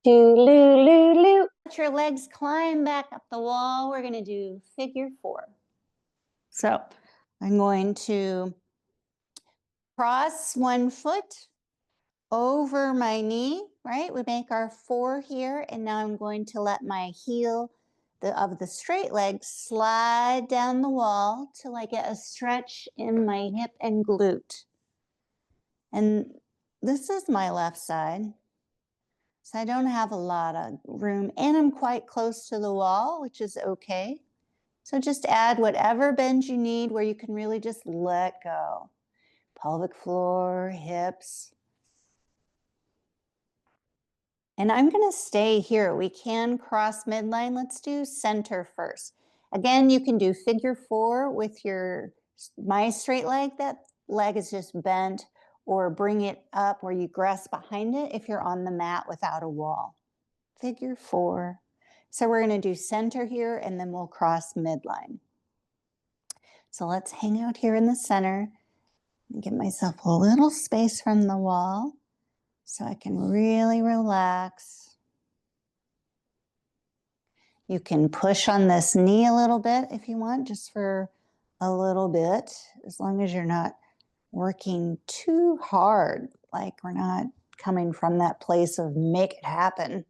Do-loo-loo-loo. Let your legs climb back up the wall. We're going to do figure 4. So I'm going to cross one foot over my knee, right? We make our 4 here, and now I'm going to let my heel of the straight leg slide down the wall till I get a stretch in my hip and glute. And this is my left side. So I don't have a lot of room, and I'm quite close to the wall, which is okay. So just add whatever bend you need where you can really just let go. Pelvic floor, hips. And I'm going to stay here. We can cross midline. Let's do center first. Again, you can do figure 4 with my straight leg. That leg is just bent, or bring it up where you grasp behind it if you're on the mat without a wall. Figure 4. So we're going to do center here, and then we'll cross midline. So let's hang out here in the center and get myself a little space from the wall so I can really relax. You can push on this knee a little bit if you want, just for a little bit, as long as you're not working too hard, like we're not coming from that place of make it happen.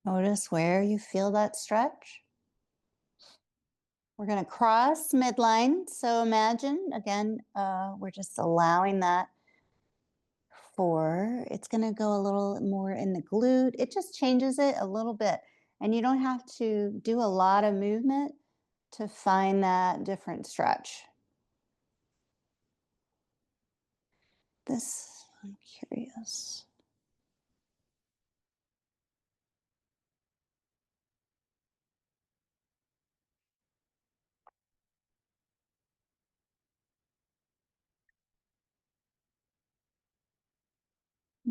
Notice where you feel that stretch. We're going to cross midline. So imagine, again, we're just allowing that 4. It's going to go a little more in the glute. It just changes it a little bit. And you don't have to do a lot of movement to find that different stretch. This, I'm curious.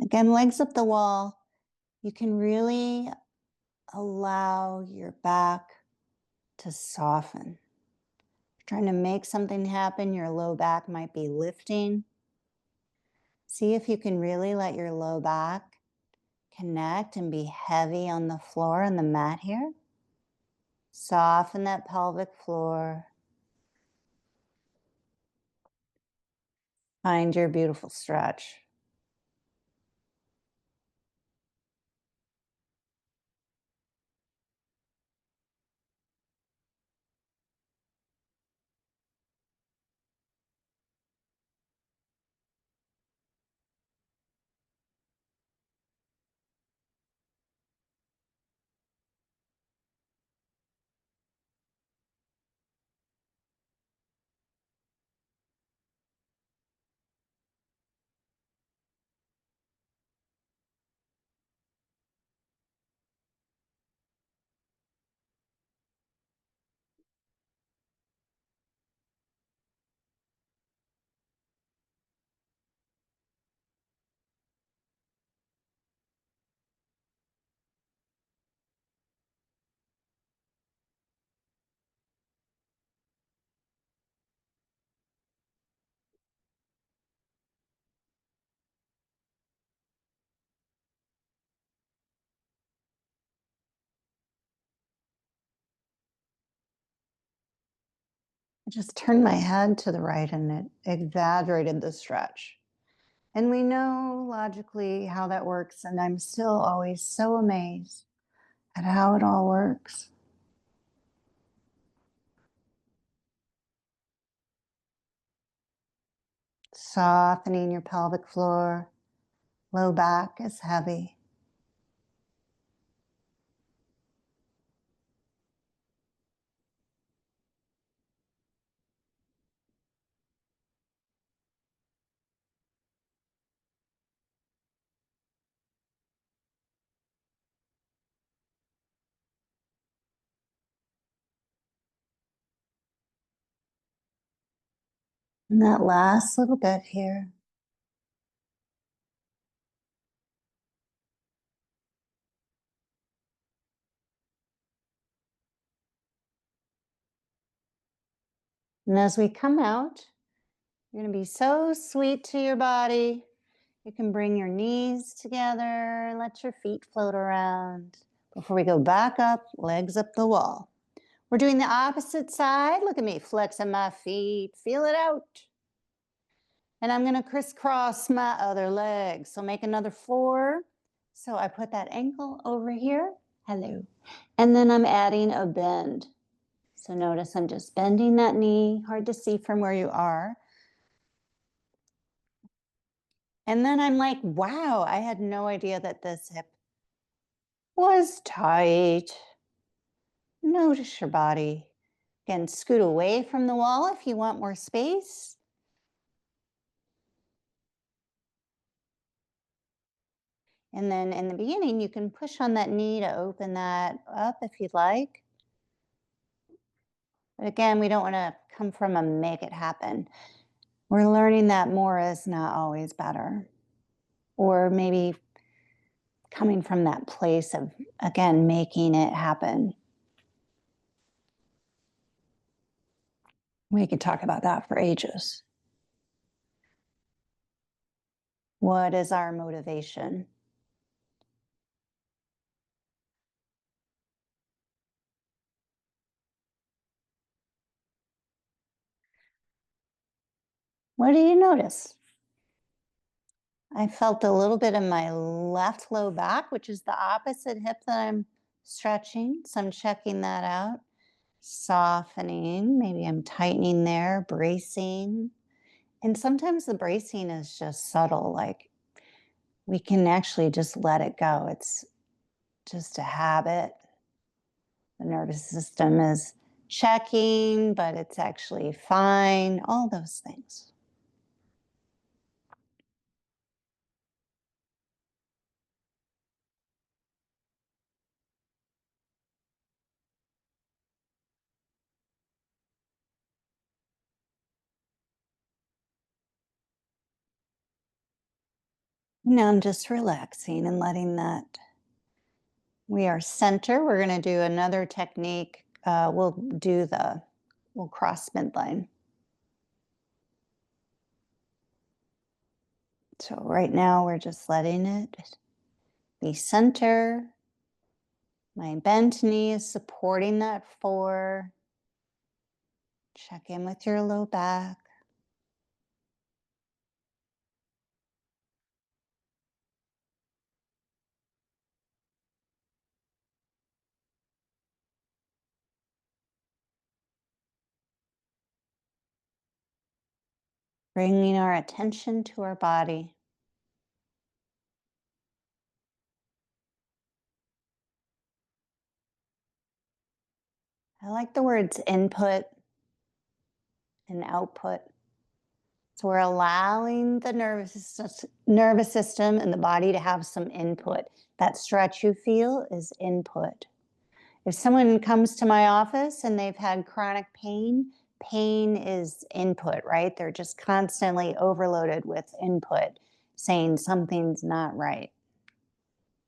Again, legs up the wall. You can really allow your back to soften. Trying to make something happen, your low back might be lifting. See if you can really let your low back connect and be heavy on the floor, on the mat here. Soften that pelvic floor. Find your beautiful stretch. I just turned my head to the right and it exaggerated the stretch. And we know logically how that works. And I'm still always so amazed at how it all works. Softening your pelvic floor, low back is heavy. And that last little bit here. And as we come out, you're going to be so sweet to your body. You can bring your knees together, let your feet float around. Before we go back up, legs up the wall. We're doing the opposite side. Look at me flexing my feet. Feel it out. And I'm going to crisscross my other leg. So make another 4. So I put that ankle over here. Hello. And then I'm adding a bend. So notice I'm just bending that knee. Hard to see from where you are. And then I'm like, wow, I had no idea that this hip was tight. Notice your body. Again, scoot away from the wall if you want more space. And then in the beginning, you can push on that knee to open that up if you'd like. But again, we don't want to come from a make it happen. We're learning that more is not always better. Or maybe coming from that place of, again, making it happen. We could talk about that for ages. What is our motivation? What do you notice? I felt a little bit in my left low back, which is the opposite hip that I'm stretching. So I'm checking that out. Softening, maybe I'm tightening there, bracing. And sometimes the bracing is just subtle, like we can actually just let it go. It's just a habit. The nervous system is checking, but it's actually fine, all those things. Now I'm just relaxing and letting that. We are center. We're going to do another technique. We'll cross midline. So right now we're just letting it be center. My bent knee is supporting that 4. Check in with your low back. Bringing our attention to our body. I like the words input and output. So we're allowing the nervous system and the body to have some input. That stretch you feel is input. If someone comes to my office and they've had chronic pain, pain is input, right? They're just constantly overloaded with input, saying something's not right.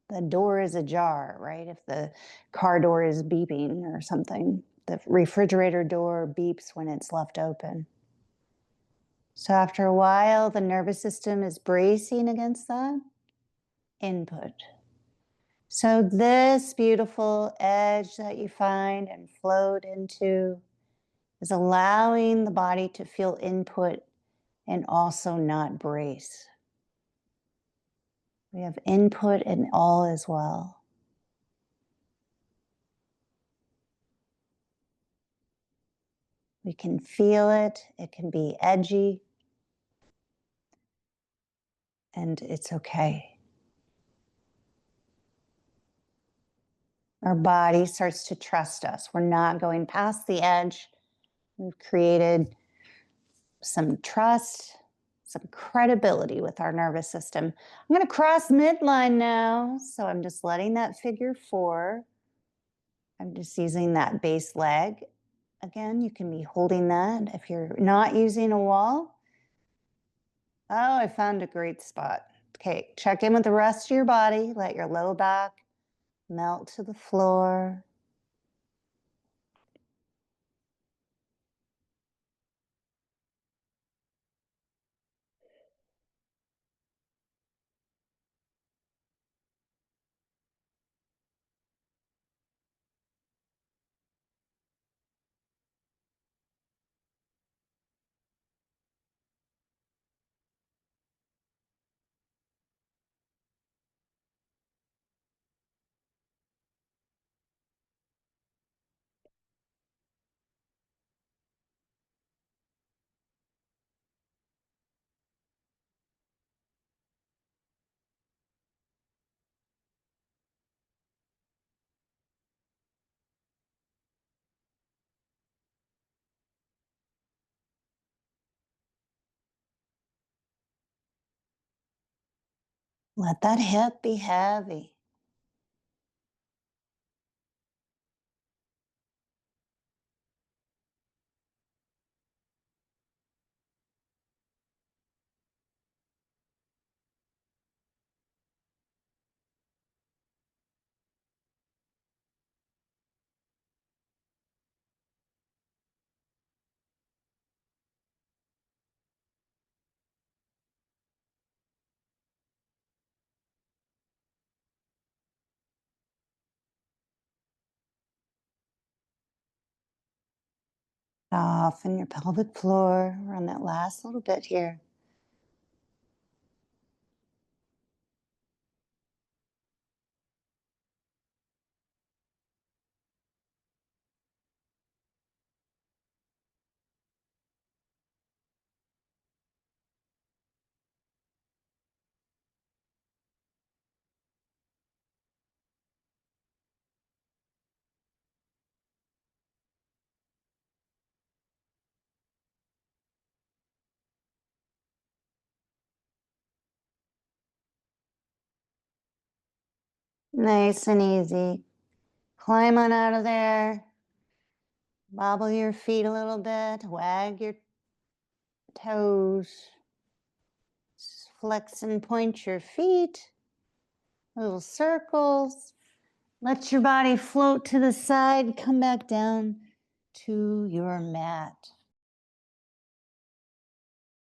The door is ajar, right? If the car door is beeping or something, the refrigerator door beeps when it's left open. So after a while, the nervous system is bracing against that input. So this beautiful edge that you find and float into is allowing the body to feel input and also not brace. We have input and all as well. We can feel it. It can be edgy. And it's okay. Our body starts to trust us. We're not going past the edge. We've created some trust, some credibility with our nervous system. I'm going to cross midline now. So I'm just letting that figure 4. I'm just using that base leg. Again, you can be holding that if you're not using a wall. Oh, I found a great spot. Okay, check in with the rest of your body. Let your low back melt to the floor. Let that hip be heavy. Soften your pelvic floor. Run that last little bit here. Nice and easy. Climb on out of there. Bobble your feet a little bit. Wag your toes. Flex and point your feet. Little circles. Let your body float to the side. Come back down to your mat.